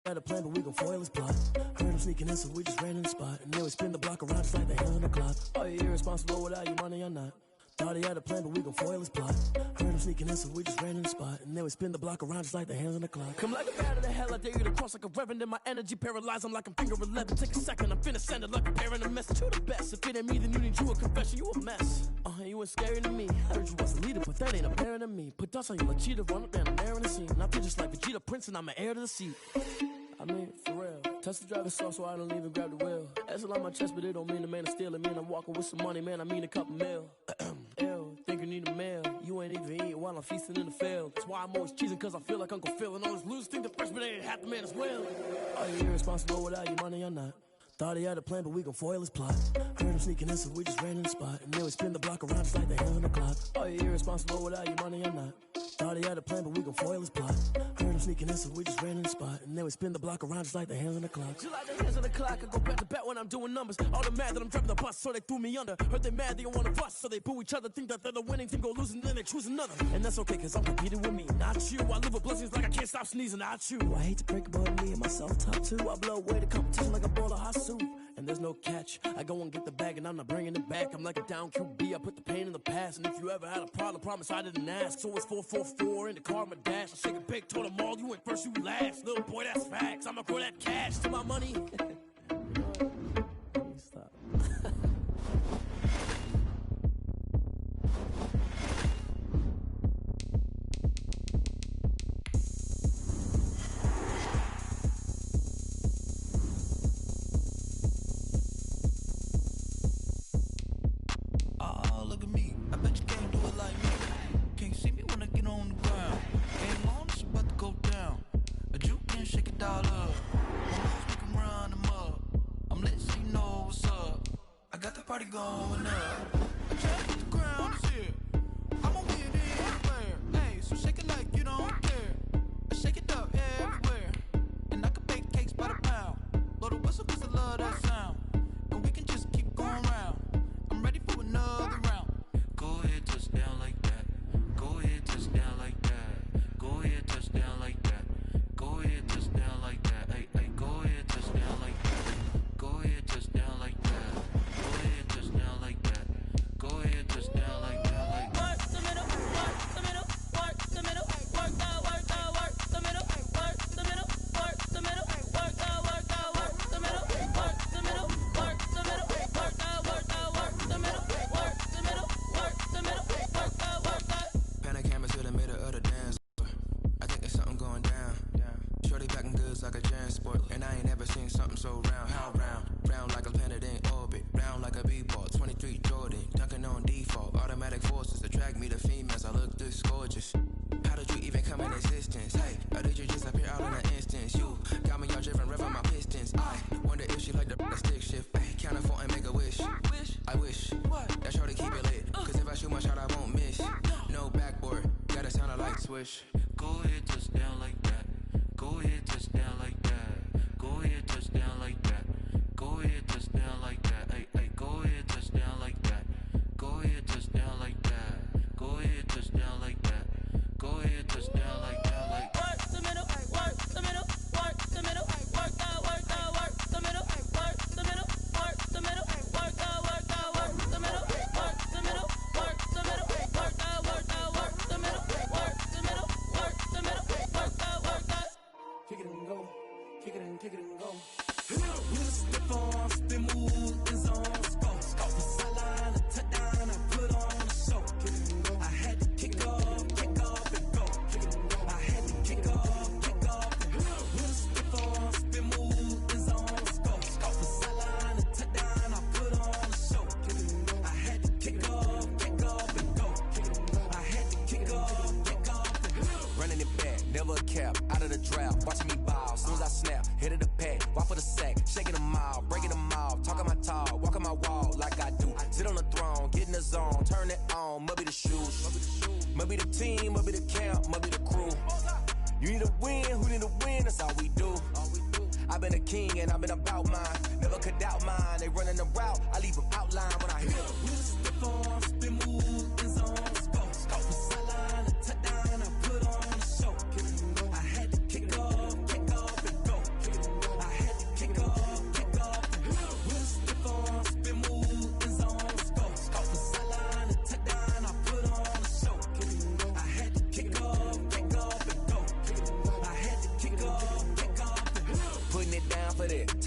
Had a plan, but we gon' foil his plot. Heard him sneaking in, so we just ran in the spot. And then we spin the block around just like the hands on the clock. Are you irresponsible without your money or not? Thought he had a plan, but we gon' foil his plot. Heard him sneaking in, so we just ran in the spot. And then we spin the block around just like the hands on the clock. Come like a bat of the hell, I dare you to cross like a reverend. And my energy paralyzed, I'm like I'm finger 11. Take a second, I'm finna send it like a parent a message. You the best, if it ain't me, then you need you a confession. You a mess, you ain't scary to me. Heard you was a leader, but that ain't apparent to me. Put dust on you like cheetah, run up and I'm airing the scene. And I feel just like Vegeta Prince and I'm an heir to the seat. I mean, for real. Touch the driver's soft so I don't even grab the wheel. That's on my chest, but it don't mean the man is stealing. Mean I'm walking with some money, man, I mean a couple mil. Ew, think you need a meal. You ain't even eating while I'm feasting in the field. That's why I'm always cheesing, cause I feel like Uncle Phil. And all those losers think the freshman ain't half the man as well. Are you irresponsible without your money or not? Thought he had a plan, but we gon' foil his plot. Heard him sneaking in, so we just ran in the spot. And then we spin the block around just like the hands on the clock. Are you irresponsible without your money or not? Thought he had a plan, but we gon' foil his plot. Heard him sneaking in, so we just ran in the spot. And then we spin the block around just like the hands on the clock. Just like the hands on the clock, I go back to back when I'm doing numbers. All the mad that I'm driving the bus, so they threw me under. Heard they mad, they don't wanna bust, so they boo each other. Think that they're the winning team, go losing, then they choose another. And that's okay, cause I'm competing with me, not you. I live with blessings like I can't stop sneezing, not you. I hate to break about me and my self-talk too. I blow away the competition like a bowl of hot soup. And there's no catch, I go and get the bag and I'm not bringing it back. I'm like a down QB, I put the pain in the past. And if you ever had a problem, promise I didn't ask. So it's 444 in the car, my dash. I shake a big, told them all, you went first, you last. Little boy, that's facts, I'ma grow that cash to my money. Stop. Party going up. I check the ground is here. I'ma win anywhere. Hey, so shake it like you don't care. I shake it up everywhere. And I can bake cakes by the pound. Blow the whistle cause I love that sound. And we can just keep going round. I'm ready for another round. Go ahead, touch down like that. Go ahead, touch down like that. Go ahead, touch down like that. Go ahead, touch down like that. Hey, hey, go ahead, touch down like that. Go ahead, touch down like that. Like that. Go ahead, touch down like that. Like work the middle, work the middle, work the middle, work the middle, work the middle, work the middle, work the middle, work the middle, work the middle, work the middle, work the middle, work the middle, work the. Pan a camera to the middle of the dance. I think there's something going down. Shorty packing goods like a transport, and I ain't never seen something so round. How round? Round like a planet in orbit, round like a b-ball. 23 Jordan, dunking on default. Automatic forces attract me to females. I look this gorgeous. How did you even come in existence? Hey, or did you just appear out in an instance? You got me all driven, revving my pistons. I wonder if she like the stick shift. Ay, count a 4 and make a wish. I wish that shorty keep it lit. Cause if I shoot my shot, I won't miss. No backboard, gotta sound a light switch. Go ahead, touch down like that. Go ahead, touch down like that. Go ahead, touch down like that. Go ahead, touch down like that. Hey, hey, go ahead, touch down like that. Go ahead, touch down like that. Go ahead, touch down like that. Go ahead, touch down like that. Like work the middle, work the middle, work the middle, work the middle, work the middle, work the middle, work the middle, work the middle, work the middle, work the middle, work the middle, work the middle, work the. Kick it and go, kick it and kick it and go. Step on, spin, move, and zone, go. Off the sideline, a touchdown, I put on a show. I had to kick off and go. I had to kick off and go. Step on, spin, move, and zone, go. Off the sideline, a touchdown, I put on a show. I had to kick off and go. I had to kick off and go. Running it back, never a cap, out of the drought. Watching me ball, soon as I snap, hit of the pack, walk for the sack, shaking them all, breaking them off, talking my talk, walking my wall like I do. Sit on the throne, get in the zone, turn it on, must be the shoes, must be the team, must be the camp, must be the crew. You need a win, who need a win, that's all we do. I've been a king and I've been about mine, never could doubt mine. They running the route, I leave them outline when I hit them. Step on, spin, move, and zone, go. Off the sideline, a touchdown, I put on a show. I had to kick off and go.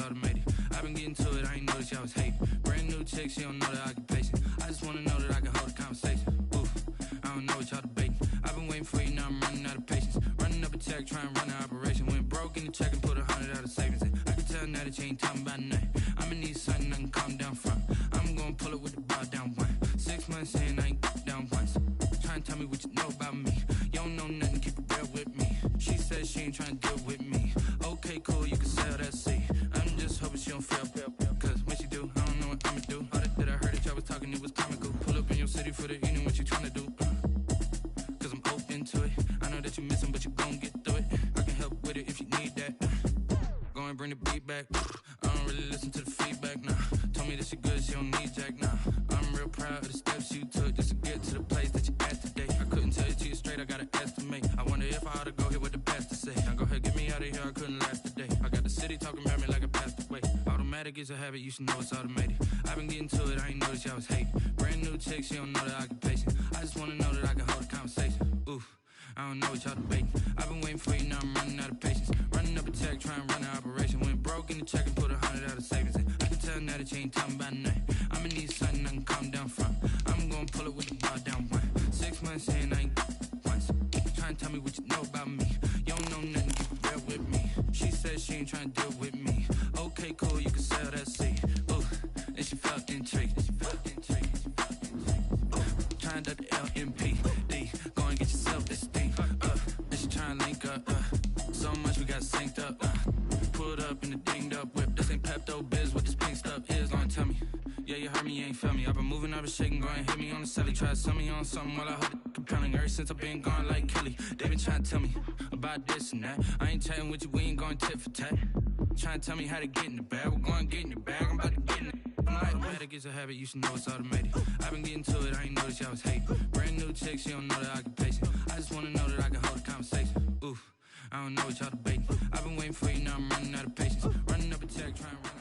automated. I've been getting to it, I ain't noticed y'all was hating. Brand new chick, she don't know the occupation. I just wanna know that I can hold a conversation. Oof, I don't know what y'all debating. I've been waiting for you, now I'm running out of patience. Running up a check, trying to run an operation. Went broke in the check and put 100 out of savings in. I can tell now that you ain't talking about nothing. I'ma need something I can calm down from. I'm gonna pull it with the bar down one. 6 months in, I ain't down once. Trying to tell me what you know about me. You don't know nothing, keep it real with me. She says she ain't trying to deal with me. Okay, cool, you can sell that seat. I'm just hoping she don't fail. Cause when she do, I don't know what I'ma do. All that I heard that y'all was talking, it was comical. Pull up in your city for the evening, what you trying to do? Cause I'm open to it. I know that you missing, but you gon' get through it. I can help with it if you need that. Go and bring the beat back. I don't really listen to the feedback, nah. Told me that she good, she don't need jack, nah. I'm real proud of the steps you took just to get to the place that you at today. I couldn't tell you to you straight, I gotta estimate. I wonder if I ought to go here with the best to say. Now go ahead, get me out of here, I couldn't last today. I got the city talking about me like I passed away. Automatic is a habit, you should know it's automated. I've been getting to it, I ain't noticed y'all was hating. Brand new chick, she don't know the occupation. I just wanna know that I can hold a conversation. Oof, I don't know what y'all debating. I've been waiting for you, now I'm running out of patience. Running up a check, trying to run an operation. Went broke in the check and put 100 out of savings in. I can tell now that you ain't talking about nothing. I'ma need something I can calm down from. I'm gonna pull it with the bar down one. 6 months in, I ain't once. Trying to tell me what you know about me. You don't know nothing, keep it real with me. She says she ain't trying to deal with me. Okay, cool, you can sell that seat. Ooh, and she felt intrigued. Trying to duck the LMPD. Go and get yourself this thing. And she trying to link up. So much we got synced up. Pulled up in the dinged up whip. This ain't Pepto Biz, what this pink stuff is. Gonna tell me. Yeah, you heard me, you ain't felt me. I've been moving, I've been shaking, go and hit me on the celly. Try to sell me on something while I hold it compelling. Ever since I've been gone like Kelly, they been trying to tell me about this and that. I ain't chatting with you, we ain't going tit for tat. Trying to tell me how to get in the bag. We're going to get in the bag, I'm about to get in it. Automatic is a habit, you should know it's automated. I've been getting to it, I ain't noticed y'all was hating. Brand new chick, she don't know the occupation. I just wanna know that I can hold a conversation. Oof, I don't know what y'all debating. I've been waiting for you, now I'm running out of patience. Running up a check, trying to run out.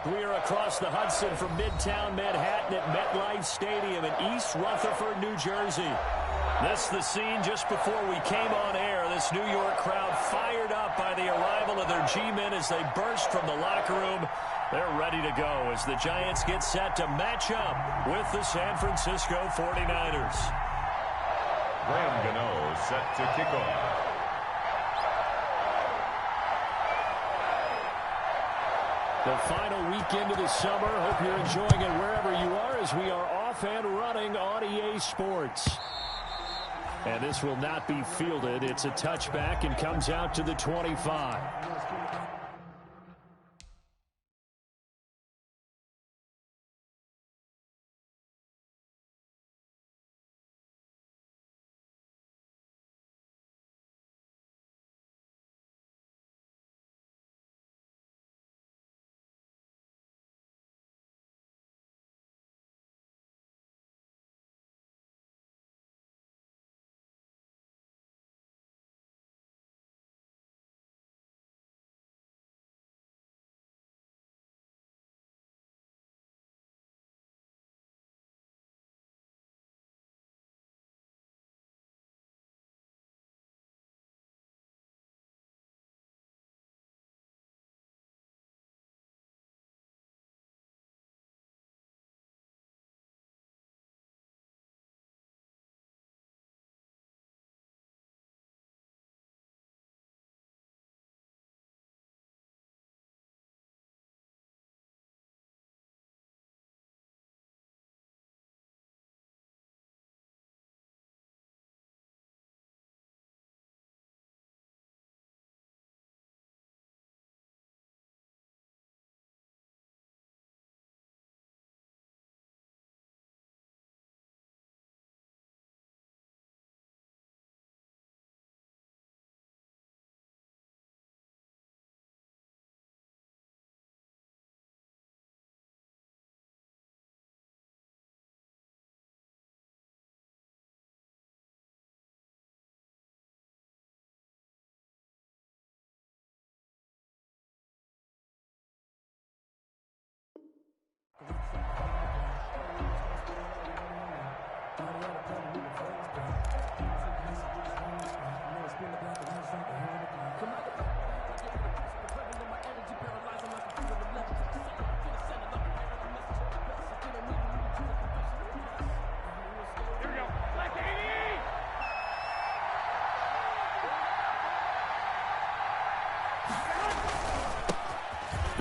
We are across the Hudson from Midtown Manhattan at MetLife Stadium in East Rutherford, New Jersey. This is the scene just before we came on air. This New York crowd fired up by the arrival of their G-men as they burst from the locker room. They're ready to go as the Giants get set to match up with the San Francisco 49ers. Graham Gano set to kick off. The final weekend of the summer. Hope you're enjoying it wherever you are as we are off and running on EA Sports. And this will not be fielded. It's a touchback and comes out to the 25.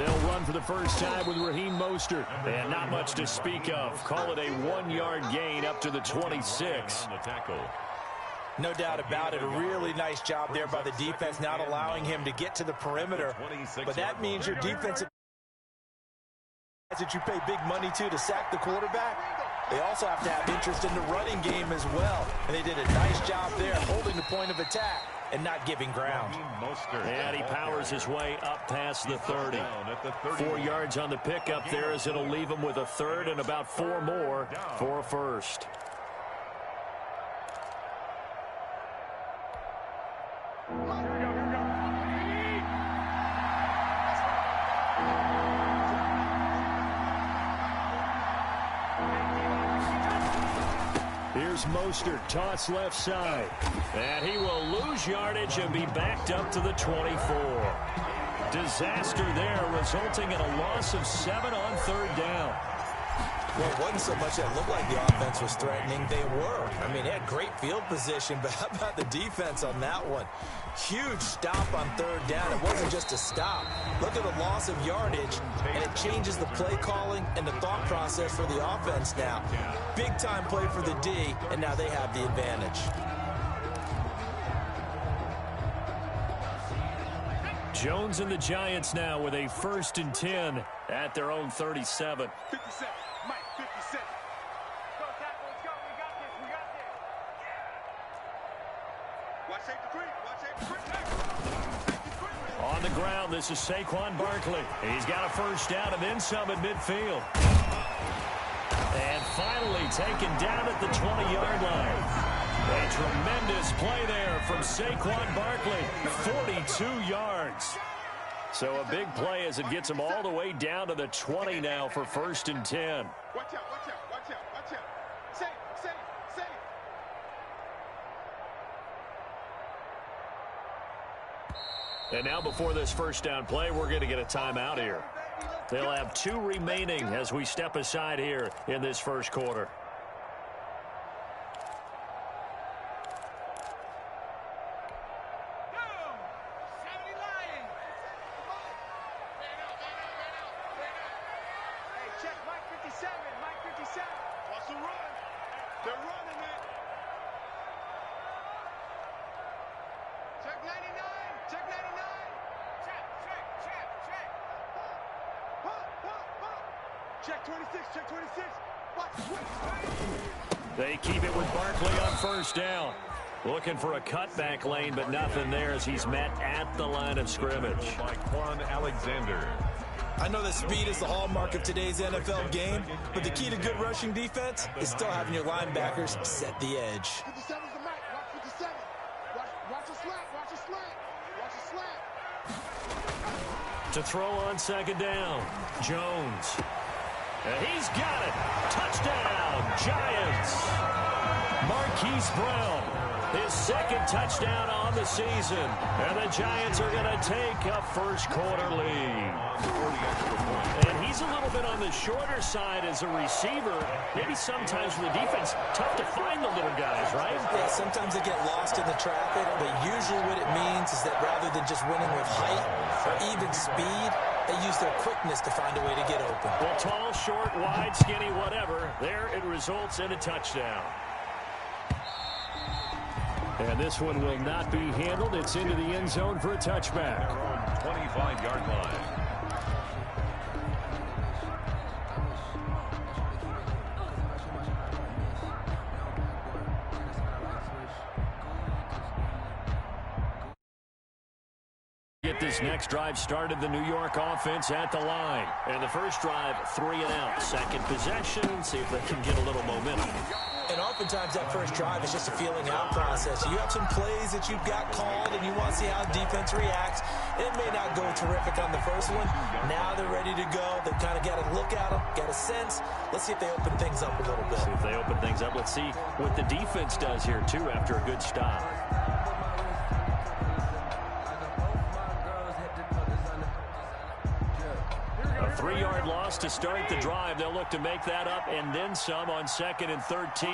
They'll run for the first time with Raheem Mostert. And not much to speak of. Call it a 1-yard gain up to the 26. No doubt about it. A really nice job there by the defense, not allowing him to get to the perimeter. But that means your defensive that you pay big money to sack the quarterback, they also have to have interest in the running game as well. And they did a nice job there holding the point of attack and not giving ground. And he powers his way up past the 30. 4 yards on the pickup there as it'll leave him with a third and about 4 more for a first. Here's Mostert, toss left side. And he will lose yardage and be backed up to the 24. Disaster there, resulting in a loss of 7 on third down. Well, it wasn't so much that it looked like the offense was threatening. They were. I mean, they had great field position, but how about the defense on that one? Huge stop on third down. It wasn't just a stop. Look at the loss of yardage, and it changes the play calling and the thought process for the offense now. Big-time play for the D, and now they have the advantage. Jones and the Giants now with a 1st and 10 at their own 37. 57. Mike, 57. Go, tackle, let's go. We got this. We got this. Watch safety three. Watch safety three. On the ground, this is Saquon Barkley. He's got a first down and then some at midfield. And finally taken down at the 20-yard line. A tremendous play there from Saquon Barkley. 42 yards. So a big play as it gets him all the way down to the 20 now for 1st and 10. Watch out, watch out, watch out, watch out. Safe. And now before this first down play, we're going to get a timeout here. They'll have 2 remaining as we step aside here in this first quarter. They keep it with Barkley on first down. Looking for a cutback lane, but nothing there as he's met at the line of scrimmage. By Quan Alexander. I know that speed is the hallmark of today's NFL game, but the key to good rushing defense is still having your linebackers set the edge. 57's the mic. Watch 57. Watch a slant. Watch a slant. Watch a slant. To throw on second down, Jones. And he's got it. Touchdown, Giants. Marquise Brown, his 2nd touchdown on the season. And the Giants are going to take a first quarter lead. And he's a little bit on the shorter side as a receiver. Maybe sometimes for the defense, tough to find the little guys, right? Yeah, sometimes they get lost in the traffic, but usually what it means is that rather than just winning with height or even speed, they use their quickness to find a way to get open. Well, tall, short, wide, skinny, whatever. There it results in a touchdown. And this one will not be handled. It's into the end zone for a touchback. 25-yard line. This next drive started the New York offense at the line. And the first drive, 3 and out. Second possession, see if they can get a little momentum. And oftentimes that first drive is just a feeling out process. You have some plays that you've got called and you want to see how defense reacts. It may not go terrific on the first one. Now they're ready to go. They've kind of got to look at them, got a sense. Let's see if they open things up a little bit. See if they open things up. Let's see what the defense does here, too, after a good stop. A 3-yard loss to start the drive. They'll look to make that up and then some on 2nd and 13.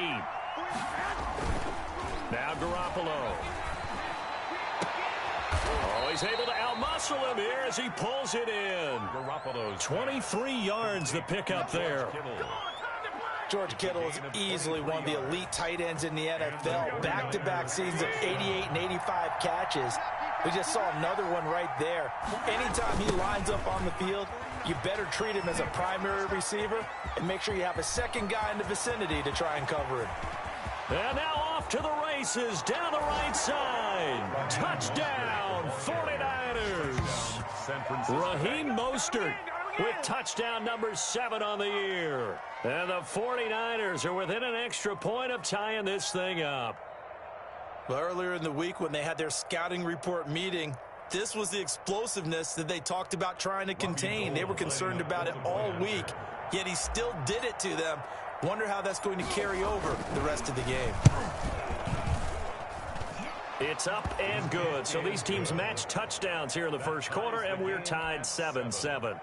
Now Garoppolo. Oh, he's able to outmuscle him here as he pulls it in. 23 yards the pickup there. George Kittle is easily one of the elite tight ends in the NFL. Back-to-back seasons of 88 and 85 catches. We just saw another one right there. Anytime he lines up on the field, you better treat him as a primary receiver and make sure you have a second guy in the vicinity to try and cover him. And now off to the races down the right side. Touchdown, 49ers. Raheem Mostert with touchdown number 7 on the year. And the 49ers are within an extra point of tying this thing up. Well, earlier in the week when they had their scouting report meeting, this was the explosiveness that they talked about trying to contain. They were concerned about it all week, yet he still did it to them. Wonder how that's going to carry over the rest of the game. It's up and good. So these teams match touchdowns here in the first quarter, and we're tied 7-7.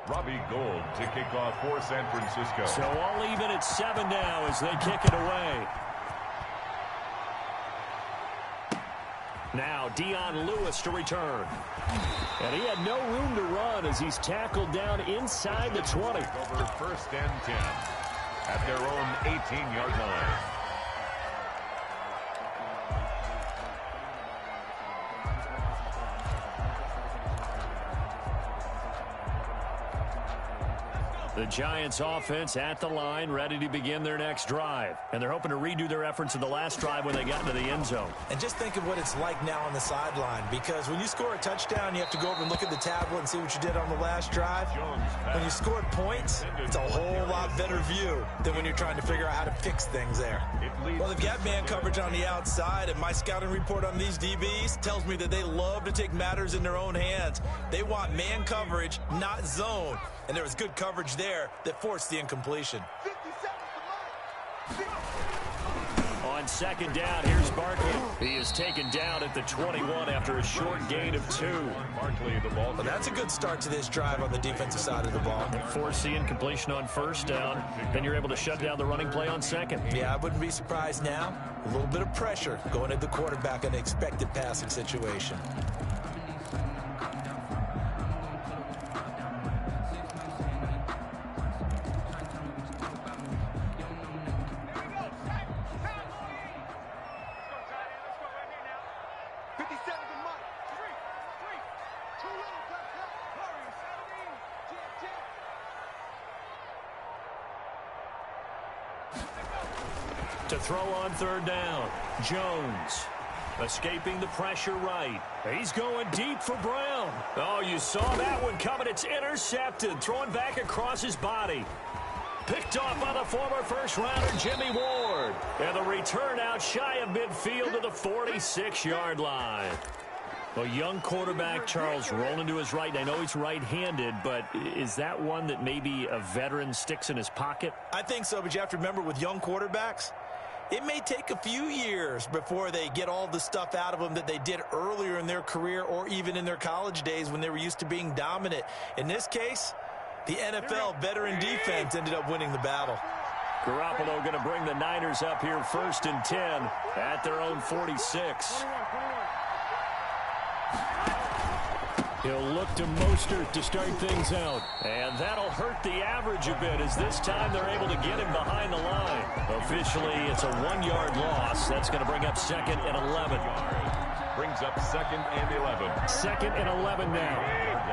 Robbie Gould to kick off for San Francisco. So all even at 7 now as they kick it away. Now Dion Lewis to return. And he had no room to run as he's tackled down inside the 20. Over first and 10 at their own 18-yard line. The Giants offense at the line, ready to begin their next drive. And they're hoping to redo their efforts in the last drive when they got into the end zone. And just think of what it's like now on the sideline, because when you score a touchdown, you have to go over and look at the tablet and see what you did on the last drive. When you scored points, it's a whole lot better view than when you're trying to figure out how to fix things there. Well, they've got man coverage on the outside, and my scouting report on these DBs tells me that they love to take matters in their own hands. They want man coverage, not zone. And there was good coverage there that forced the incompletion. On second down, here's Barkley. He is taken down at the 21 after a short gain of 2. Barkley, the ball. Well, that's a good start to this drive on the defensive side of the ball. Force the incompletion on first down. Then you're able to shut down the running play on second. Yeah, I wouldn't be surprised now. A little bit of pressure going at the quarterback in an expected passing situation. To throw on third down, Jones escaping the pressure right. He's going deep for Brown. Oh, you saw that one coming. It's intercepted, thrown back across his body. Picked off by the former first-rounder Jimmy Ward. And the return out shy of midfield to the 46-yard line. Well, young quarterback Charles rolling to his right. I know he's right-handed, but is that one that maybe a veteran sticks in his pocket? I think so, but you have to remember with young quarterbacks, it may take a few years before they get all the stuff out of them that they did earlier in their career or even in their college days when they were used to being dominant. In this case, the NFL veteran defense ended up winning the battle. Garoppolo going to bring the Niners up here first and 10 at their own 46. He'll look to Mostert to start things out. And that'll hurt the average a bit as this time they're able to get him behind the line. Officially, it's a 1-yard loss. That's going to bring up second and 11. Brings up second and 11. Second and 11 now.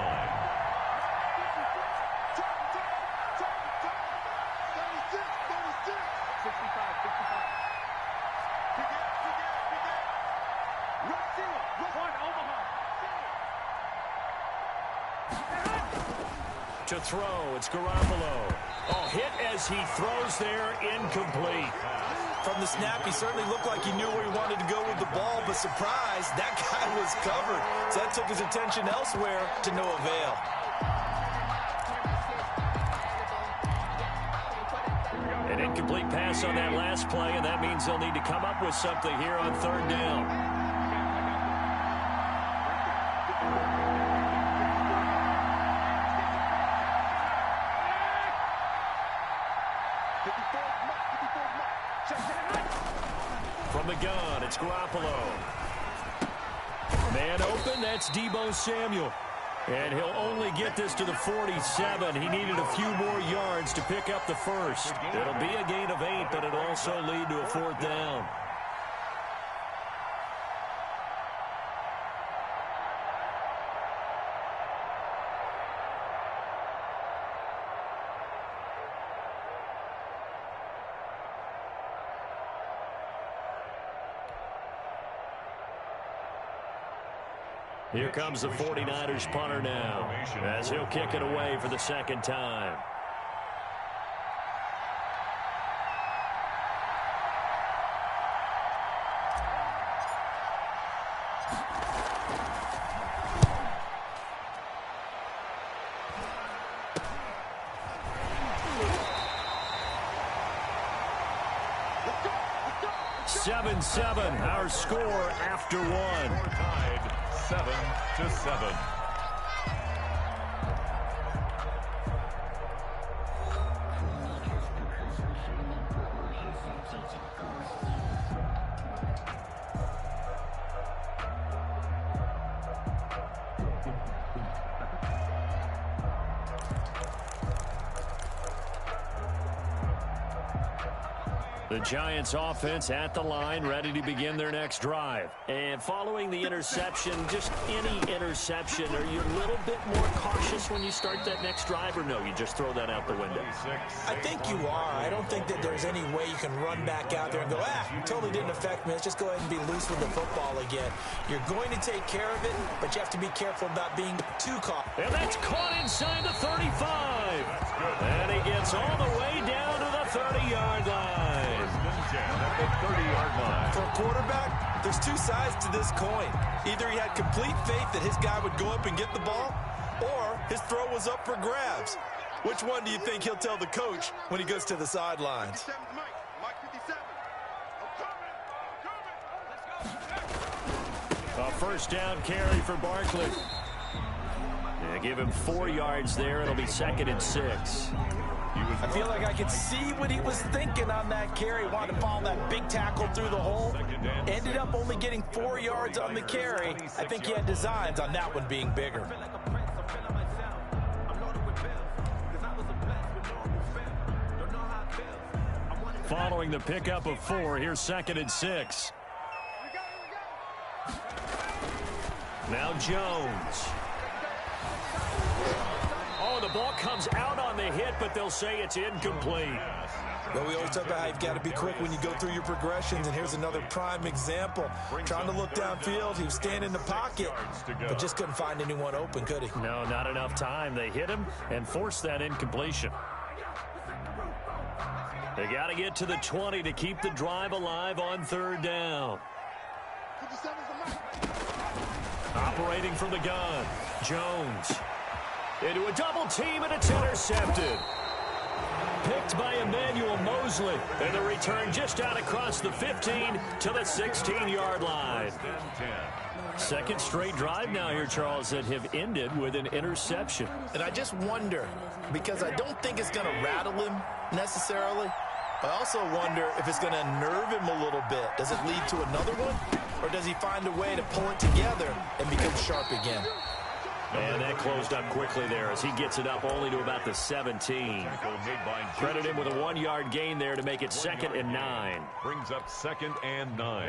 To throw, it's Garoppolo. Oh, hit as he throws there, incomplete. From the snap, he certainly looked like he knew where he wanted to go with the ball, but surprise, that guy was covered. So that took his attention elsewhere to no avail. An incomplete pass on that last play, and that means they'll need to come up with something here on third down. From the gun, run. It's Garoppolo. Man open, that's Deebo Samuel. And he'll only get this to the 47. He needed a few more yards to pick up the first. It'll be a gain of 8, but it'll also lead to a 4th down. Here comes the 49ers punter now, as he'll kick it away for the second time. Let's go. 7-7, our score after one. 7-7. The Giants offense at the line, ready to begin their next drive. And following the interception, just any interception, are you a little bit more cautious when you start that next drive, or no, you just throw that out the window? I think you are. I don't think that there's any way you can run back out there and go, totally didn't affect me. Let's just go ahead and be loose with the football again. You're going to take care of it, but you have to be careful about being too caught. And that's caught inside the 35. And he gets all the way down to the 30-yard line. At the 30-yard line. For a quarterback, there's two sides to this coin. Either he had complete faith that his guy would go up and get the ball, or his throw was up for grabs. Which one do you think he'll tell the coach when he goes to the sidelines? A first down carry for Barkley. Yeah, give him 4 yards there. It'll be 2nd and 6. I feel like I could see what he was thinking on that carry. Wanted to follow that big tackle through the hole. Ended up only getting 4 yards on the carry. I think he had designs on that one being bigger. Following the pickup of 4, here's 2nd and 6. Now Jones. Oh, the ball comes out on the hit, but they'll say it's incomplete. Well, we always talk about how you've got to be quick when you go through your progressions, and here's another prime example. Trying to look downfield, he was standing in the pocket, but just couldn't find anyone open, could he? No, not enough time. They hit him and forced that incompletion. They got to get to the 20 to keep the drive alive on 3rd down. Operating from the gun, Jones. Into a double team, and it's intercepted. Picked by Emmanuel Mosley. And the return just out across the 15 to the 16-yard line. 2nd straight drive now here, Charles, that have ended with an interception. And I just wonder, because I don't think it's going to rattle him necessarily. I also wonder if it's going to unnerve him a little bit. Does it lead to another one? Or does he find a way to pull it together and become sharp again? And that closed up quickly there as he gets it up only to about the 17. Credit him with a 1-yard gain there to make it 2nd and 9. Brings up 2nd and 9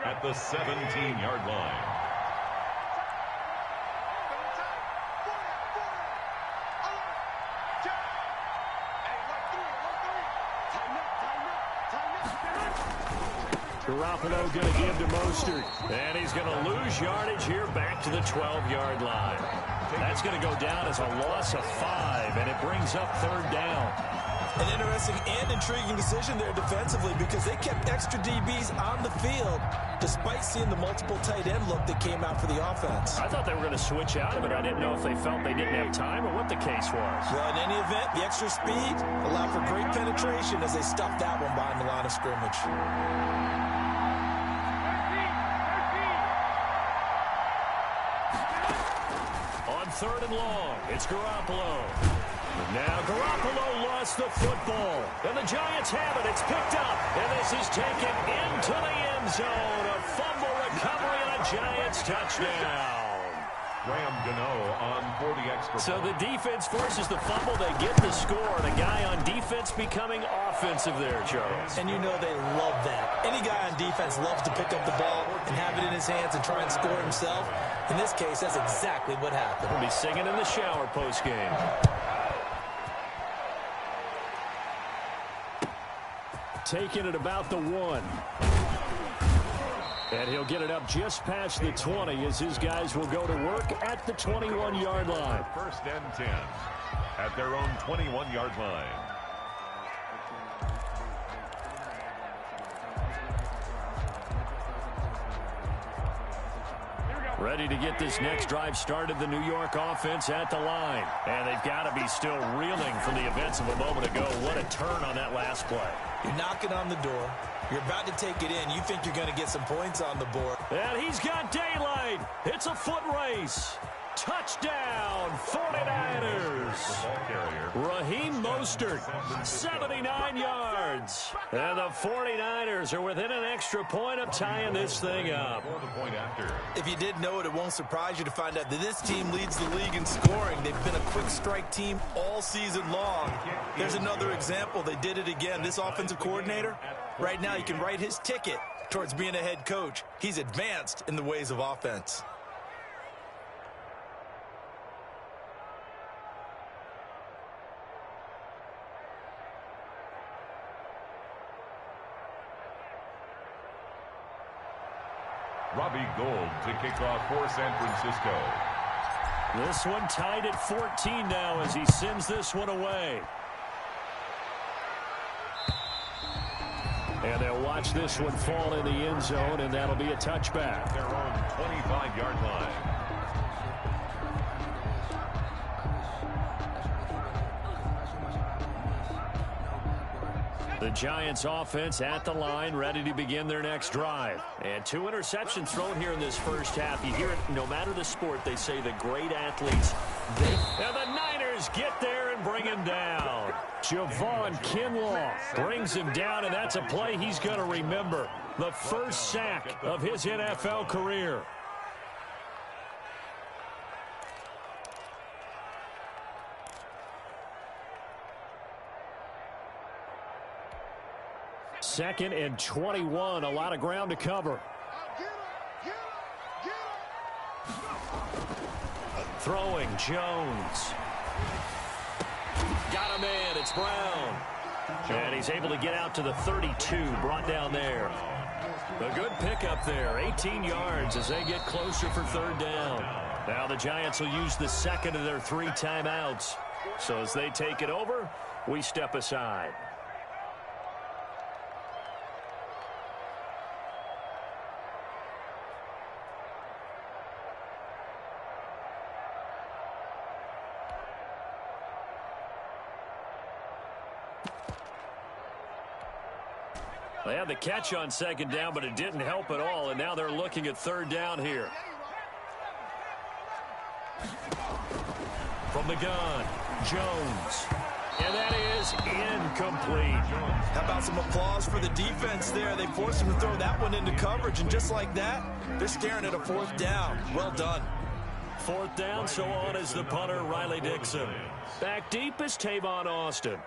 at the 17-yard line. Garoppolo going to give to Mostert. And he's going to lose yardage here back to the 12-yard line. That's going to go down as a loss of 5, and it brings up 3rd down. An interesting and intriguing decision there defensively, because they kept extra DBs on the field despite seeing the multiple tight end look that came out for the offense. I thought they were going to switch out of it. I didn't know if they felt they didn't have time or what the case was. Well, in any event, the extra speed allowed for great penetration as they stuffed that one behind the line of scrimmage. On 3rd and long, it's Garoppolo. Now Garoppolo lost the football, and the Giants have it. It's picked up, and this is taken into the end end zone. A fumble recovery and a Giants touchdown. Graham Gano on 40 extra. So the defense forces the fumble. They get the score, and a guy on defense becoming offensive there, Charles. And you know they love that. Any guy on defense loves to pick up the ball and have it in his hands and try and score himself. In this case, that's exactly what happened. We'll be singing in the shower post-game. Taking it about the 1. And he'll get it up just past the 20 as his guys will go to work at the 21-yard line. First and 10 at their own 21-yard line. Ready to get this next drive started, the New York offense at the line. And they've got to be still reeling from the events of a moment ago. What a turn on that last play. You're knocking on the door. You're about to take it in. You think you're going to get some points on the board. And he's got daylight. It's a foot race. Touchdown, 49ers. Raheem Mostert, 79 yards. And the 49ers are within an extra point of tying this thing up. If you didn't know it, it won't surprise you to find out that this team leads the league in scoring. They've been a quick strike team all season long. There's another example. They did it again. This offensive coordinator, right now you can write his ticket towards being a head coach. He's advanced in the ways of offense. Robbie Gould to kick off for San Francisco. This one tied at 14 now as he sends this one away. And they'll watch this one fall in the end zone, and that'll be a touchback. Their own 25-yard line. The Giants offense at the line, ready to begin their next drive. And 2 interceptions thrown here in this first half. You hear it, no matter the sport, they say the great athletes. And the Niners get there and bring him down. Javon Kinlaw brings him down, and that's a play he's going to remember. The first sack of his NFL career. Second and 21, a lot of ground to cover. Throwing, Jones. Got him in, it's Brown. And he's able to get out to the 32, brought down there. A good pickup there, 18 yards as they get closer for third down. Now the Giants will use the second of their 3 timeouts. So as they take it over, we step aside. They had the catch on second down, but it didn't help at all, and now they're looking at third down here. From the gun, Jones. And that is incomplete. How about some applause for the defense there? They forced him to throw that one into coverage, and just like that, they're staring at a 4th down. Well done. 4th down, so on is the punter, Riley Dixon. Back deep is Tavon Austin.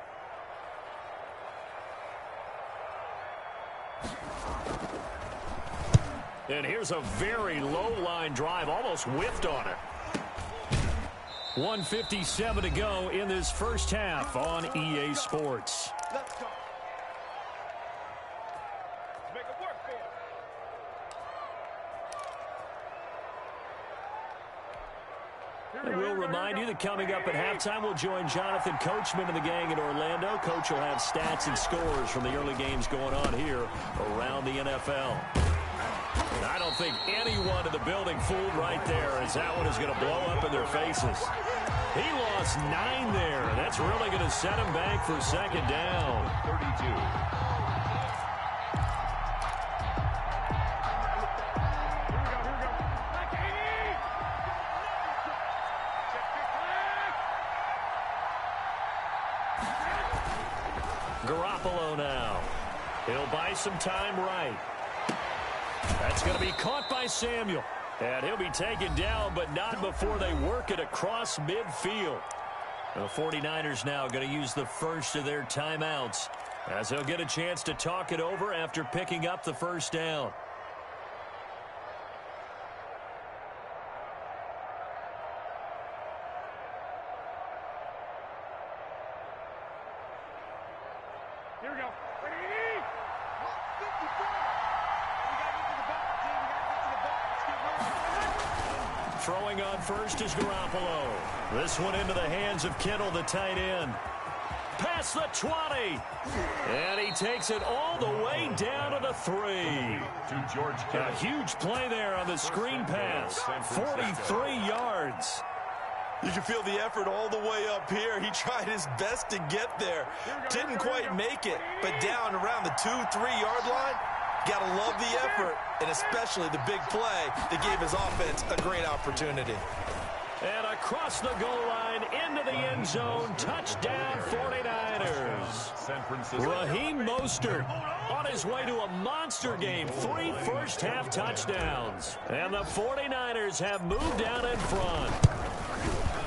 And here's a very low-line drive, almost whiffed on it. 1:57 to go in this first half on EA Sports. Let's go. Let's make it work for And we'll remind you that coming up at halftime, we'll join Jonathan Coachman and the gang in Orlando. Coach will have stats and scores from the early games going on here around the NFL. And I don't think anyone in the building fooled right there, as that one is going to blow up in their faces. He lost 9 there. That's really going to set him back for second down. 32. Garoppolo now. He'll buy some time right. That's going to be caught by Samuel. And he'll be taken down, but not before they work it across midfield. The 49ers now going to use the first of their timeouts as they'll get a chance to talk it over after picking up the first down. Here we go. Ready? 54. Throwing on first is Garoppolo. This one into the hands of Kittle, the tight end. Past the 20. And he takes it all the way down to the 3. To George Kittle. A huge play there on the screen pass. 43 yards. You can feel the effort all the way up here. He tried his best to get there. Didn't quite make it, but down around the 2-3-yard line, gotta love the effort, and especially the big play that gave his offense a great opportunity. And across the goal line, into the end zone, touchdown 49ers. San Francisco. Raheem Mostert on his way to a monster game. 3 first-half touchdowns. And the 49ers have moved out in front.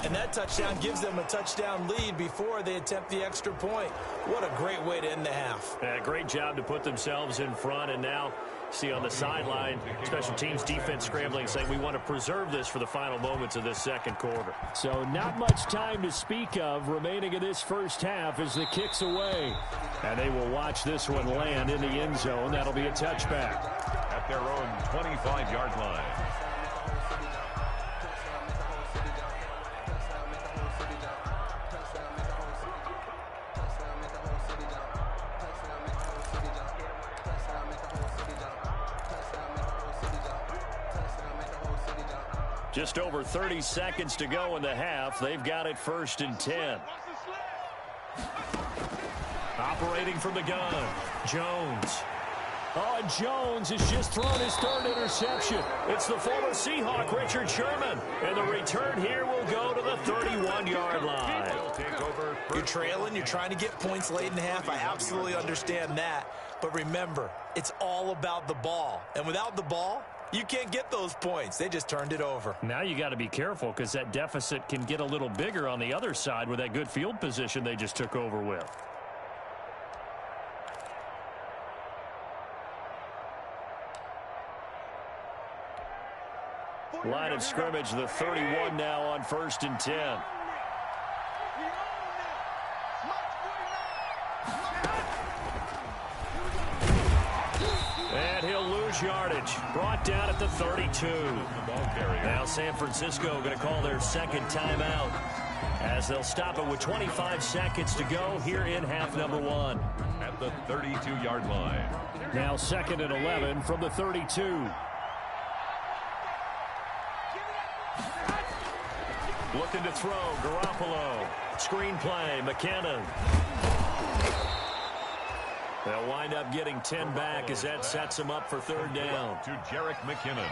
And that touchdown gives them a touchdown lead before they attempt the extra point. What a great way to end the half. Yeah, great job to put themselves in front, and now see on the sideline, special teams defense scrambling, saying we want to preserve this for the final moments of this second quarter. So not much time to speak of remaining in this first half as the kick's away. And they will watch this one land in the end zone. That'll be a touchback. At their own 25-yard line. Just over 30 seconds to go in the half. They've got it 1st and 10. Operating from the gun, Jones. Oh, and Jones has just thrown his 3rd interception. It's the former Seahawk, Richard Sherman. And the return here will go to the 31-yard line. You're trailing, you're trying to get points late in the half. I absolutely understand that. But remember, it's all about the ball. And without the ball, you can't get those points. They just turned it over. Now you got to be careful because that deficit can get a little bigger on the other side with that good field position they just took over with. Line of scrimmage, the 31 now on 1st and 10. And he'll lose yardage. Brought down at the 32. Now San Francisco going to call their second timeout as they'll stop it with 25 seconds to go here in half number 1. At the 32-yard line. Now 2nd and 11 from the 32. Looking to throw, Garoppolo. Screen play, McKinnon. They'll wind up getting 10 back as that sets them up for 3rd down. To Jerick McKinnon.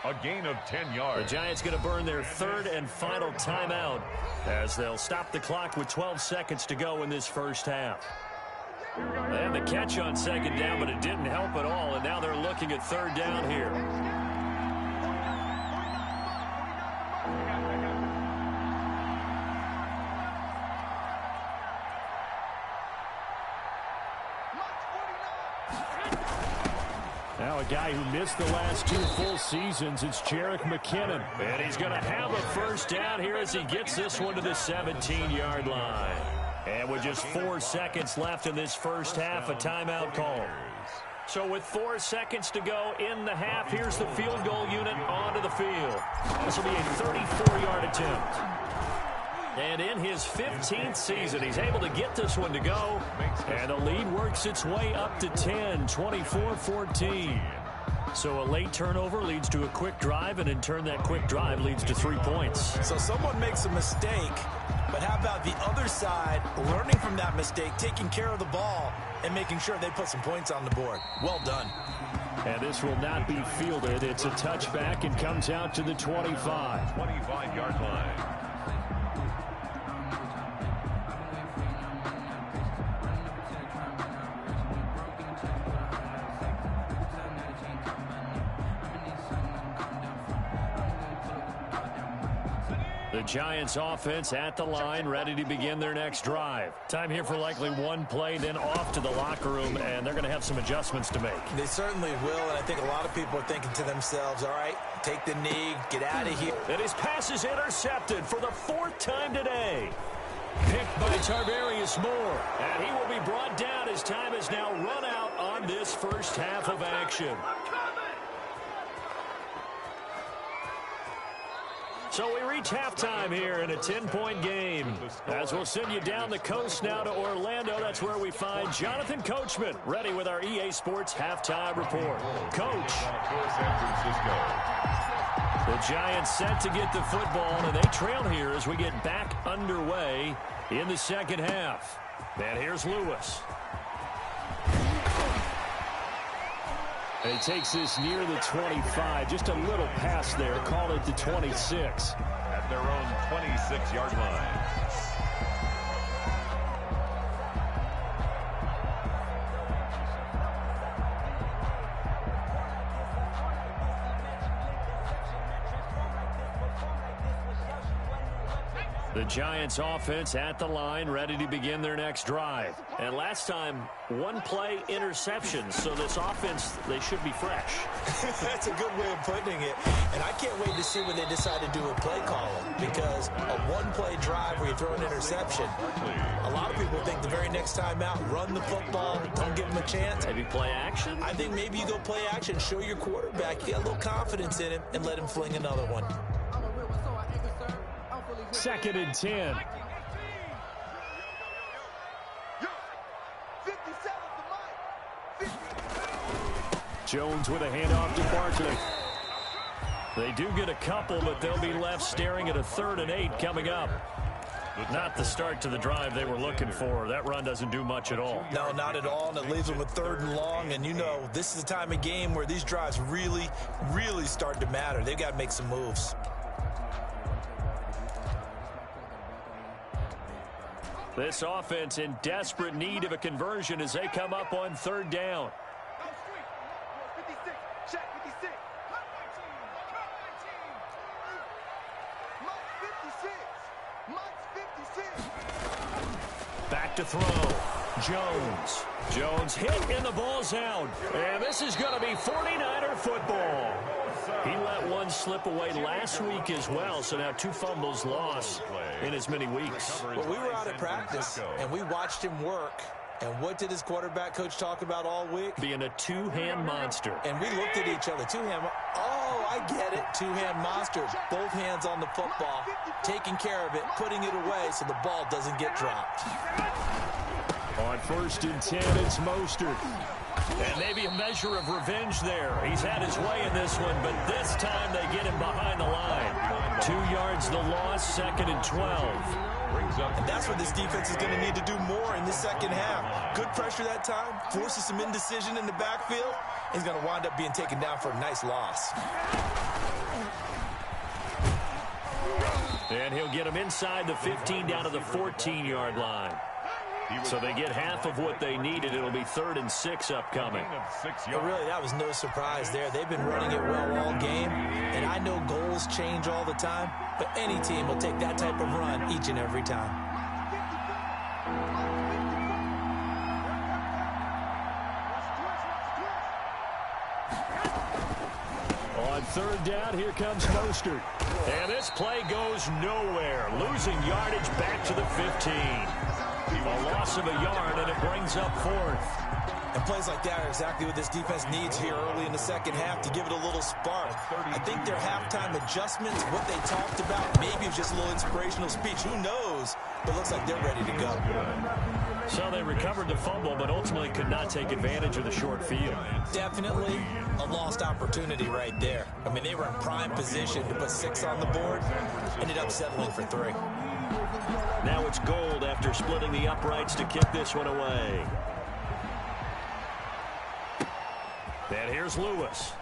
A gain of 10 yards. The Giants going to burn their 3rd and final timeout as they'll stop the clock with 12 seconds to go in this first half. They had the catch on 2nd down, but it didn't help at all, and now they're looking at 3rd down here. Now a guy who missed the last 2 full seasons, it's Jerick McKinnon. And he's going to have a first down here as he gets this one to the 17-yard line. And with just 4 seconds left in this first half, a timeout call. So with 4 seconds to go in the half, here's the field goal unit onto the field. This will be a 34-yard attempt. And in his 15th season, he's able to get this one to go. And the lead works its way up to 10, 24-14. So a late turnover leads to a quick drive, and in turn that quick drive leads to 3 points. So someone makes a mistake, but how about the other side learning from that mistake, taking care of the ball, and making sure they put some points on the board? Well done. And this will not be fielded. It's a touchback and comes out to the 25. 25-yard line. The Giants offense at the line, ready to begin their next drive. Time here for likely one play, then off to the locker room, and they're going to have some adjustments to make. They certainly will, and I think a lot of people are thinking to themselves, all right, take the knee, get out of here. And his pass is intercepted for the 4th time today. Picked by Tarvarius Moore, and he will be brought down as time has now run out on this first half of action. So we reach halftime here in a 10-point game. As we'll send you down the coast now to Orlando, that's where we find Jonathan Coachman, ready with our EA Sports halftime report. Coach. The Giants set to get the football, and they trail here as we get back underway in the second half. And here's Lewis. And he takes this near the 25. Just a little pass there. Call it the 26. At their own 26-yard line. The Giants offense at the line, ready to begin their next drive. And last time, one play interception. So this offense, they should be fresh. That's a good way of putting it. And I can't wait to see when they decide to do a play calling, because a one-play drive where you throw an interception, a lot of people think the very next time out, run the football, don't give them a chance. Maybe play action? I think maybe you go play action, show your quarterback, you got a little confidence in him, and let him fling another one. 2nd and 10. Jones with a handoff to Barkley. They do get a couple, but they'll be left staring at a 3rd and 8 coming up. Not the start to the drive they were looking for. That run doesn't do much at all. No, not at all, and it leaves them with 3rd and long. And, you know, this is the time of game where these drives really, really start to matter. They've got to make some moves. This offense in desperate need of a conversion as they come up on 3rd down. Back to throw. Jones hit and the ball's out. And this is going to be 49er football. He let one slip away last week as well, so now 2 fumbles lost in as many weeks. Well, we were out at practice, and we watched him work. And what did his quarterback coach talk about all week? Being a 2-hand monster. And we looked at each other. 2-hand. Oh, I get it. 2-hand monster. Both hands on the football, taking care of it, putting it away so the ball doesn't get dropped. On 1st and 10, it's Mostert. And maybe a measure of revenge there. He's had his way in this one, but this time they get him behind the line. 2 yards the loss, 2nd and 12. And that's what this defense is going to need to do more in the second half. Good pressure that time, forces some indecision in the backfield. He's going to wind up being taken down for a nice loss. And he'll get him inside the 15 down to the 14-yard line. So they get half of what they needed. It'll be 3rd and 6 upcoming. But really, that was no surprise there. They've been running it well all game. And I know goals change all the time, but any team will take that type of run each and every time. On 3rd down, here comes Mostert. And this play goes nowhere. Losing yardage back to the 15. A loss of a yard, and it brings up 4th. And plays like that are exactly what this defense needs here early in the second half to give it a little spark. I think their halftime adjustments, what they talked about, maybe it was just a little inspirational speech. Who knows? But it looks like they're ready to go. So they recovered the fumble, but ultimately could not take advantage of the short field. Definitely a lost opportunity right there. I mean, they were in prime position to put 6 on the board. Ended up settling for 3. Now it's Gold after splitting the uprights to kick this one away. And here's Lewis.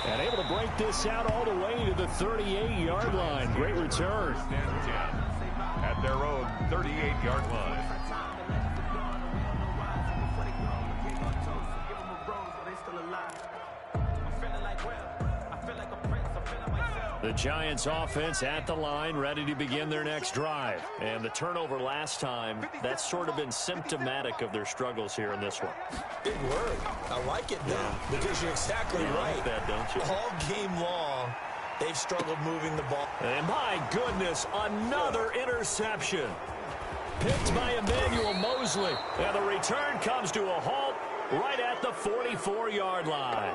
And able to break this out all the way to the 38-yard line. Great return. At their own 38-yard line. The Giants offense at the line, ready to begin their next drive. And the turnover last time, that's sort of been symptomatic of their struggles here in this one. Big word. I like it now because you're exactly right. Like that, don't you? All game long, they've struggled moving the ball. And my goodness, another interception. Picked by Emmanuel Mosley. And the return comes to a halt right at the 44-yard line.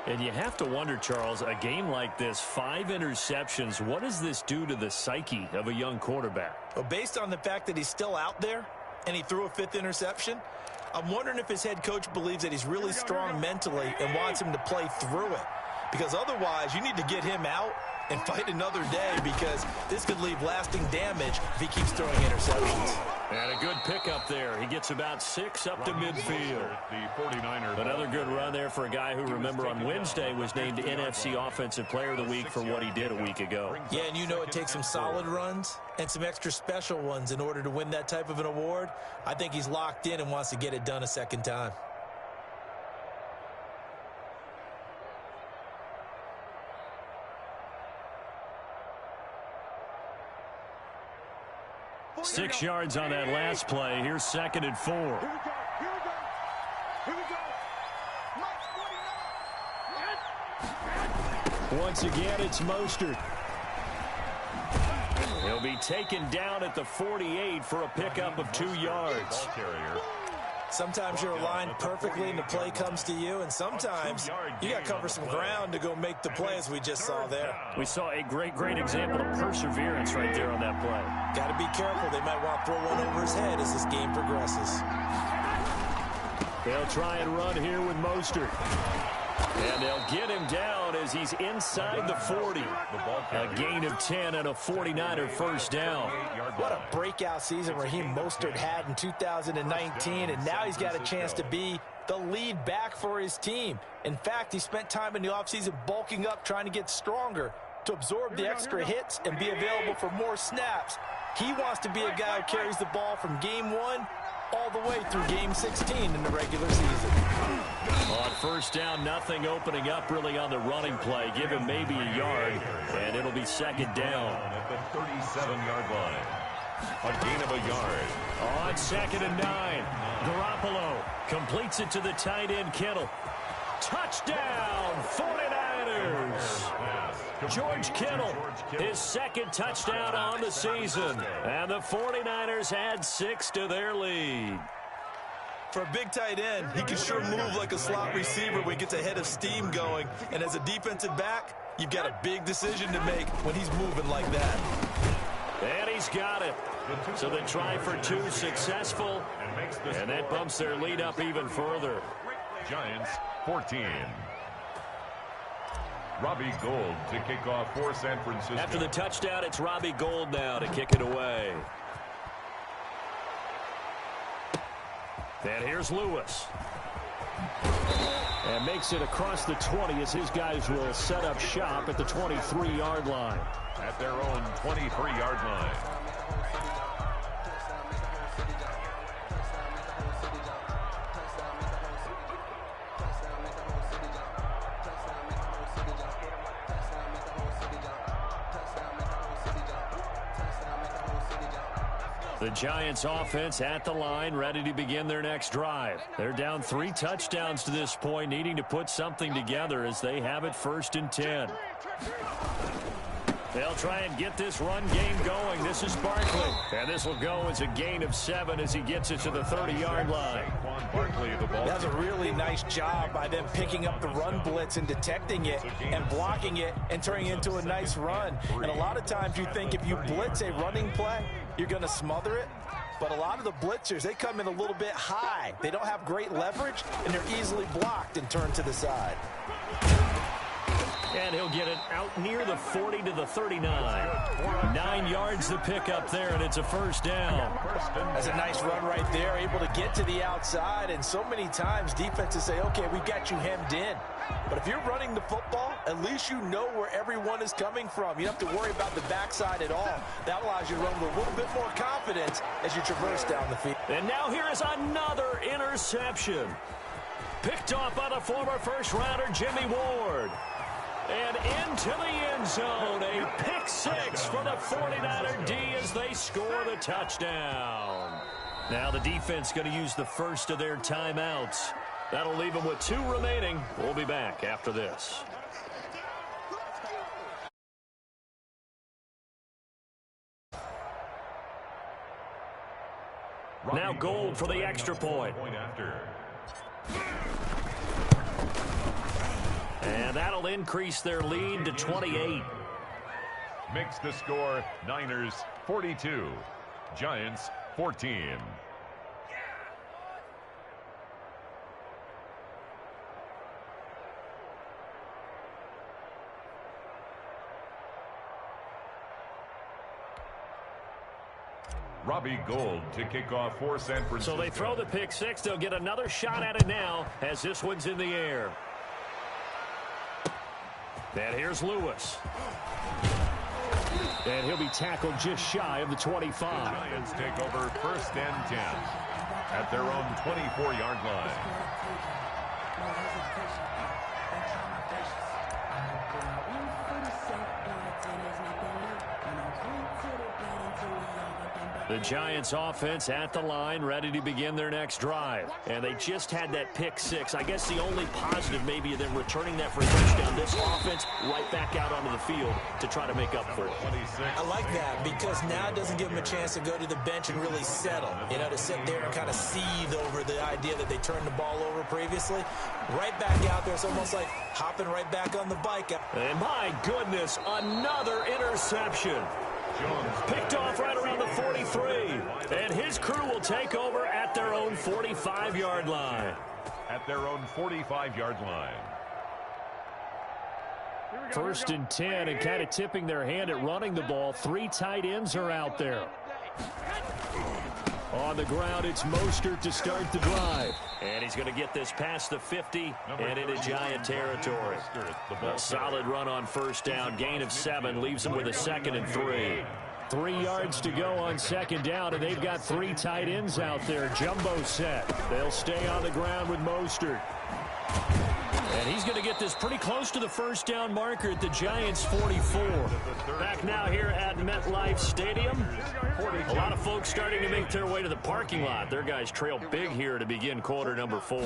And you have to wonder, Charles, a game like this, 5 interceptions, what does this do to the psyche of a young quarterback? Well, based on the fact that he's still out there and he threw a 5th interception, I'm wondering if his head coach believes that he's really strong mentally and wants him to play through it. Because otherwise, you need to get him out and fight another day, because this could leave lasting damage if he keeps throwing interceptions. And a good pickup there. He gets about 6 up to midfield. The 49ers. Another good run there for a guy who, remember, on Wednesday was named NFC Offensive Player of the Week for what he did a week ago. Yeah, and you know it takes some solid runs and some extra special ones in order to win that type of an award. I think he's locked in and wants to get it done a second time. Six yards on that last play. Here's 2nd and 4. Here we go. Here we go. Once again, it's Mostert. He'll be taken down at the 48 for a pickup of 2 yards. Sometimes you're aligned perfectly and the play comes to you, and sometimes you got to cover some ground to go make the play, as we just saw there. We saw a great example of perseverance right there on that play. Got to be careful. They might want to throw one over his head as this game progresses. They'll try and run here with Mostert. And they'll get him down as he's inside the 40. A gain of 10 and a 49er first down. What a breakout season Raheem Mostert had in 2019, and now he's got a chance to be the lead back for his team. In fact, he spent time in the offseason bulking up, trying to get stronger to absorb the extra hits and be available for more snaps. He wants to be a guy who carries the ball from game 1 all the way through game 16 in the regular season. On first down, nothing opening up really on the running play. Give him maybe a yard, and it'll be 2nd down. At the 37-yard line. A gain of a yard. On 2nd and 9, Garoppolo completes it to the tight end, Kittle. Touchdown, 49ers! George Kittle, his 2nd touchdown on the season. And the 49ers add 6 to their lead. For a big tight end, he can sure move like a slot receiver when he gets a head of steam going. And as a defensive back, you've got a big decision to make when he's moving like that. And he's got it. So the try for 2 successful, and that bumps their lead up even further. Giants 14. Robbie Gould to kick off for San Francisco. After the touchdown, it's Robbie Gould now to kick it away. And here's Lewis. And makes it across the 20 as his guys will set up shop at the 23-yard line. At their own 23-yard line. The Giants offense at the line, ready to begin their next drive. They're down 3 touchdowns to this point, needing to put something together as they have it 1st and 10. They'll try and get this run game going. This is Barkley. And this will go as a gain of 7 as he gets it to the 30-yard line. That's a really nice job by them picking up the run blitz and detecting it and blocking it and turning it into a nice run. And a lot of times you think if you blitz a running play, you're going to smother it. But a lot of the blitzers, they come in a little bit high. They don't have great leverage, and they're easily blocked and turned to the side. And he'll get it out near the 40 to the 39. 9 yards to pick up there, and it's a first down. That's a nice run right there, able to get to the outside. And so many times defenses say, okay, we've got you hemmed in. But if you're running the football, at least you know where everyone is coming from. You don't have to worry about the backside at all. That allows you to run with a little bit more confidence as you traverse down the field. And now here is another interception. Picked off by the former first-rounder Jimmy Ward. And into the end zone. A pick six for the 49er D as they score the touchdown. Now the defense going to use the first of their timeouts. That'll leave them with 2 remaining. We'll be back after this. Now Gold for the extra point. And that'll increase their lead to 28. Makes the score Niners 42, Giants 14. Robbie Gould to kick off for San Francisco. So they throw the pick six. They'll get another shot at it now as this one's in the air. And here's Lewis. And he'll be tackled just shy of the 25. The Giants take over 1st and 10 at their own 24-yard line. The Giants offense at the line, ready to begin their next drive. And they just had that pick six. I guess the only positive maybe of them returning that for a touchdown. This offense right back out onto the field to try to make up for it. I like that because now it doesn't give them a chance to go to the bench and really settle. You know, to sit there and kind of seethe over the idea that they turned the ball over previously. Right back out there. It's almost like hopping right back on the bike. And my goodness, another interception. Picked off right around the 43. And his crew will take over at their own 45-yard line. At their own 45-yard line. 1st and 10, and kind of tipping their hand at running the ball. 3 tight ends are out there. On the ground, it's Mostert to start the drive. And he's going to get this past the 50 and into Giant territory. A solid run on 1st down. Gain of 7 leaves him with a 2nd and 3. 3 yards to go on 2nd down, and they've got 3 tight ends out there. Jumbo set. They'll stay on the ground with Mostert. And he's going to get this pretty close to the 1st down marker at the Giants' 44. Back now here at MetLife Stadium. A lot of folks starting to make their way to the parking lot. Their guys trail big here to begin quarter number 4.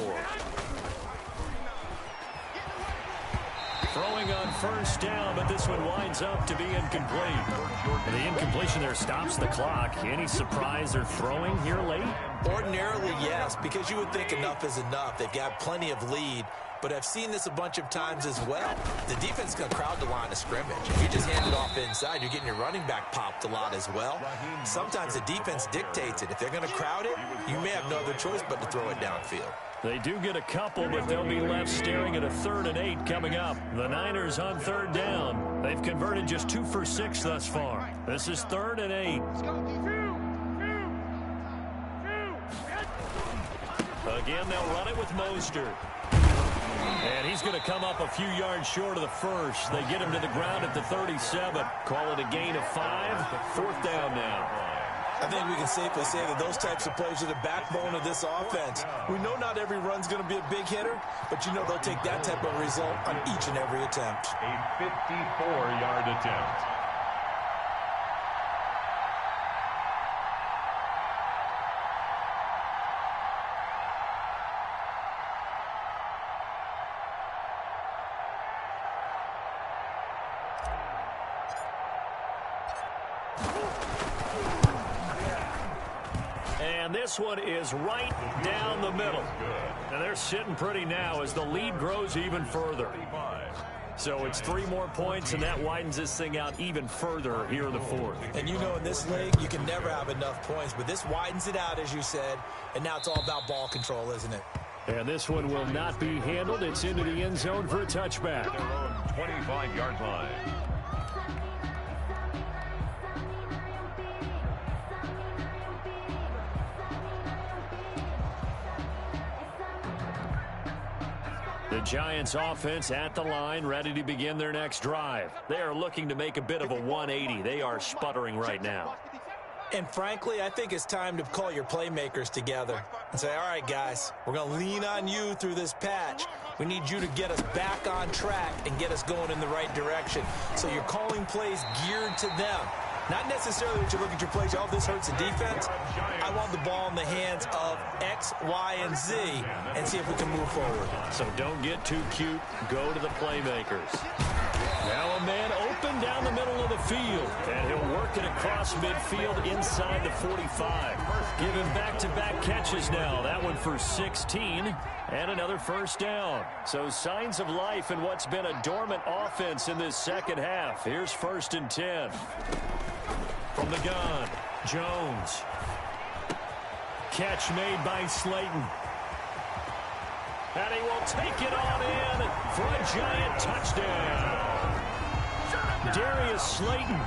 Throwing on 1st down, but this one winds up to be incomplete. And the incompletion there stops the clock. Any surprise they're throwing here late? Ordinarily, yes, because you would think enough is enough. They've got plenty of lead. But I've seen this a bunch of times as well. The defense is going to crowd the line of scrimmage. If you just hand it off inside, you're getting your running back popped a lot as well. Sometimes the defense dictates it. If they're going to crowd it, you may have no other choice but to throw it downfield. They do get a couple, but they'll be left staring at a 3rd and 8 coming up. The Niners on 3rd down. They've converted just 2 for 6 thus far. This is 3rd and 8. Again, they'll run it with Mostert. And he's going to come up a few yards short of the 1st. They get him to the ground at the 37. Call it a gain of 5. 4th down now. I think we can safely say that those types of plays are the backbone of this offense. We know not every run's going to be a big hitter, but you know they'll take that type of result on each and every attempt. A 54-yard attempt. And this one is right down the middle. And they're sitting pretty now as the lead grows even further. So it's 3 more points, and that widens this thing out even further here in the 4th. And you know in this league, you can never have enough points, but this widens it out, as you said, and now it's all about ball control, isn't it? And this one will not be handled. It's into the end zone for a touchback. 25-yard line. The Giants offense at the line, ready to begin their next drive. They are looking to make a bit of a 180. They are sputtering right now. And frankly, I think it's time to call your playmakers together. and say, all right, guys, we're going to lean on you through this patch. We need you to get us back on track and get us going in the right direction. So you're calling plays geared to them. Not necessarily that you look at your plays, oh, this hurts the defense. I want the ball in the hands of X, Y, and Z and see if we can move forward. So don't get too cute. Go to the playmakers. Now a man open down the middle of the field, and he'll work it across midfield inside the 45. Give him back-to-back catches now. That one for 16, and another first down. So signs of life in what's been a dormant offense in this second half. Here's 1st and 10. From the gun, Jones. Catch made by Slayton. And he will take it on in for a giant touchdown. Darius Slayton,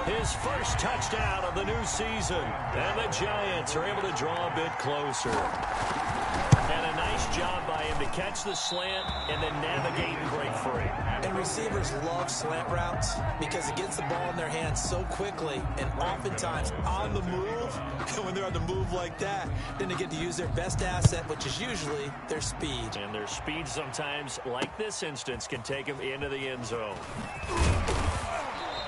his first touchdown of the new season. And the Giants are able to draw a bit closer. And a nice job by him to catch the slant and then navigate and break free. And receivers love slant routes because it gets the ball in their hands so quickly and oftentimes on the move. And when they're on the move like that, then they get to use their best asset, which is usually their speed. And their speed sometimes, like this instance, can take them into the end zone.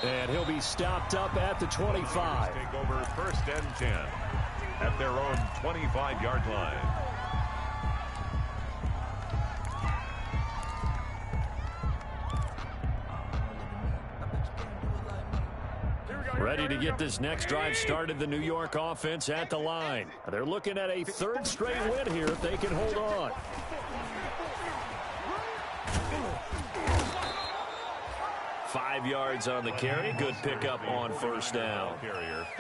And he'll be stopped up at the 25. Take over 1st and 10 at their own 25-yard line. Ready to get this next drive started, the New York offense at the line. They're looking at a 3rd straight win here if they can hold on. Five yards on the carry. Good pickup on 1st down.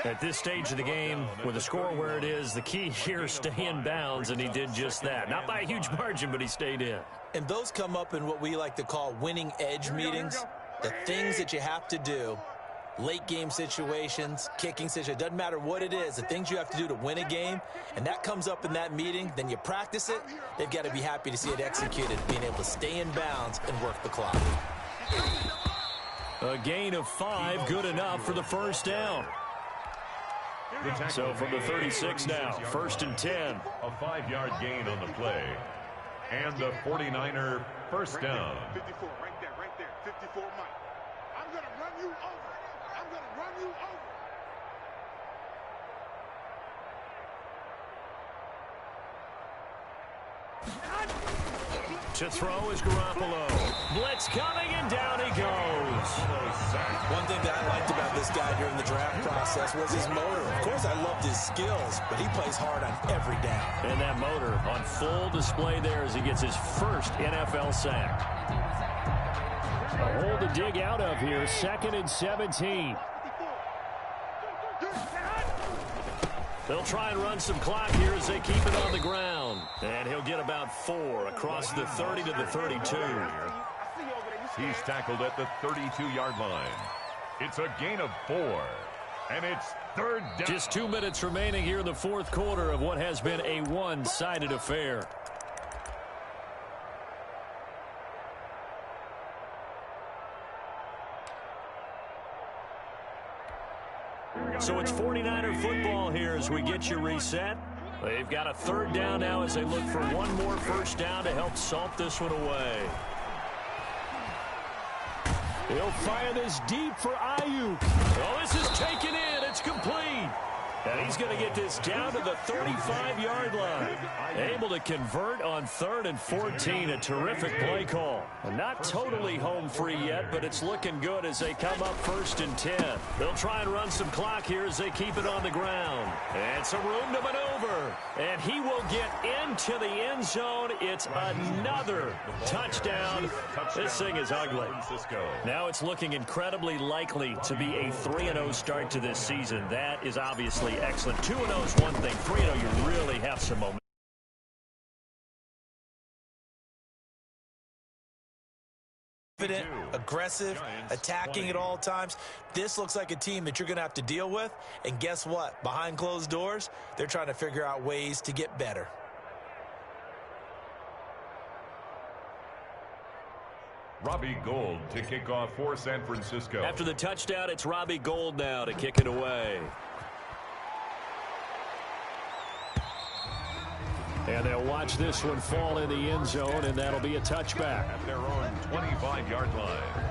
At this stage of the game, with the score where it is, the key here is stay in bounds, and he did just that. Not by a huge margin, but he stayed in. And those come up in what we like to call winning edge meetings. The things that you have to do. Late game situations, kicking situations, doesn't matter what it is, the things you have to do to win a game, and that comes up in that meeting, then you practice it, they've got to be happy to see it executed, being able to stay in bounds and work the clock. A gain of 5, good enough for the 1st down. So from the 36 now, 1st and 10. A 5-yard gain on the play. And the 49er 1st down. 54, right there, 54 Mike. I'm going to run you over. I'm going to run you over. To throw is Garoppolo. Blitz coming, and down he goes. One thing that I liked about this guy during the draft process was his motor. Of course, I loved his skills, but he plays hard on every down. And that motor on full display there as he gets his first NFL sack. A hole to dig out of here, 2nd and 17. They'll try and run some clock here as they keep it on the ground. And he'll get about 4 across the 30 to the 32. He's tackled at the 32-yard line. It's a gain of 4. And it's 3rd down. Just 2 minutes remaining here in the 4th quarter of what has been a one-sided affair. So it's 49er football here as we get you reset. They've got a 3rd down now as they look for one more 1st down to help salt this one away. He'll fire this deep for Ayuk. Oh, this is taken in. It's complete. And he's going to get this down to the 35-yard line. Able to convert on 3rd and 14. A terrific play call. And not totally home free yet, but it's looking good as they come up 1st and 10. They'll try and run some clock here as they keep it on the ground. And some room to maneuver. And he will get into the end zone. It's another touchdown. This thing is ugly. Now it's looking incredibly likely to be a 3-0 start to this season. That is obviously excellent. 2-0 is one thing. 3-0, you really have some momentum. Aggressive, attacking at all times. This looks like a team that you're going to have to deal with. And guess what? Behind closed doors, they're trying to figure out ways to get better. Robbie Gould to kick off for San Francisco. After the touchdown, it's Robbie Gould now to kick it away. watch this one fall in the end zone, and that'll be a touchback. At their own 25-yard line.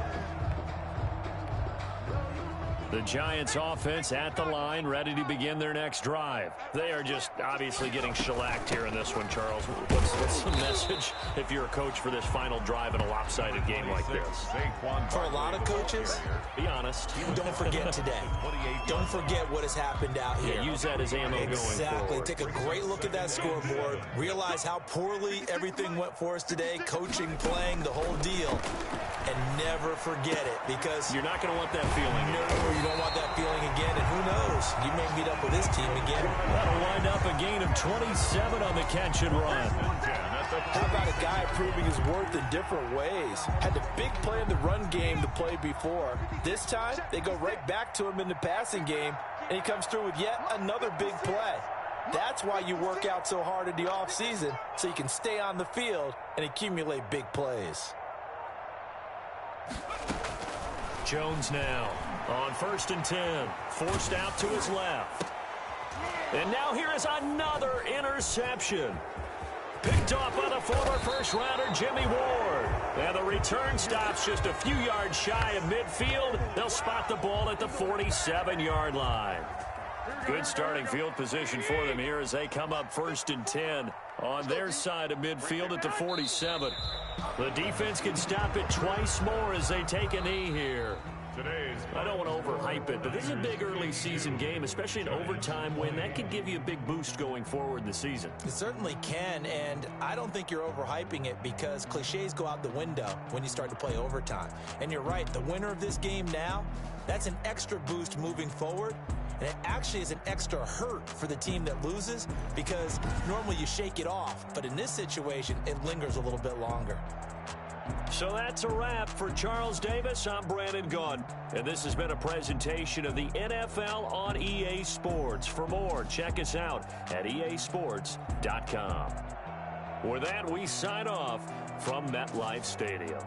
The Giants offense at the line, ready to begin their next drive. They are just obviously getting shellacked here in this one, Charles. What's the message if you're a coach for this final drive in a lopsided game like this? For a lot of coaches, be honest. Don't forget today. Don't forget what has happened out here. Yeah, use that as ammo going forward. Exactly. Take a great look at that scoreboard. Realize how poorly everything went for us today. Coaching, playing, the whole deal. And never forget it, because you're not going to want that feeling. No, you don't want that feeling again. And who knows? You may meet up with this team again. That'll wind up a gain of 27 on the catch and run. How about a guy proving his worth in different ways? Had the big play in the run game to play before. This time, they go right back to him in the passing game, and he comes through with yet another big play. That's why you work out so hard in the offseason, so you can stay on the field and accumulate big plays. Jones now on 1st and 10, forced out to his left. And now here is another interception. Picked off by the former first-rounder Jimmy Ward. And the return stops just a few yards shy of midfield. They'll spot the ball at the 47-yard line. Good starting field position for them here as they come up 1st and 10 on their side of midfield at the 47. The defense can stop it twice more as they take a knee here. I don't want to overhype it, but this is a big early season game, especially an overtime win. That could give you a big boost going forward in the season. It certainly can, and I don't think you're overhyping it because cliches go out the window when you start to play overtime. And you're right, the winner of this game now, that's an extra boost moving forward. And it actually is an extra hurt for the team that loses because normally you shake it off. But in this situation, it lingers a little bit longer. So that's a wrap for Charles Davis. I'm Brandon Gunn. And this has been a presentation of the NFL on EA Sports. For more, check us out at easports.com. With that, we sign off from MetLife Stadium.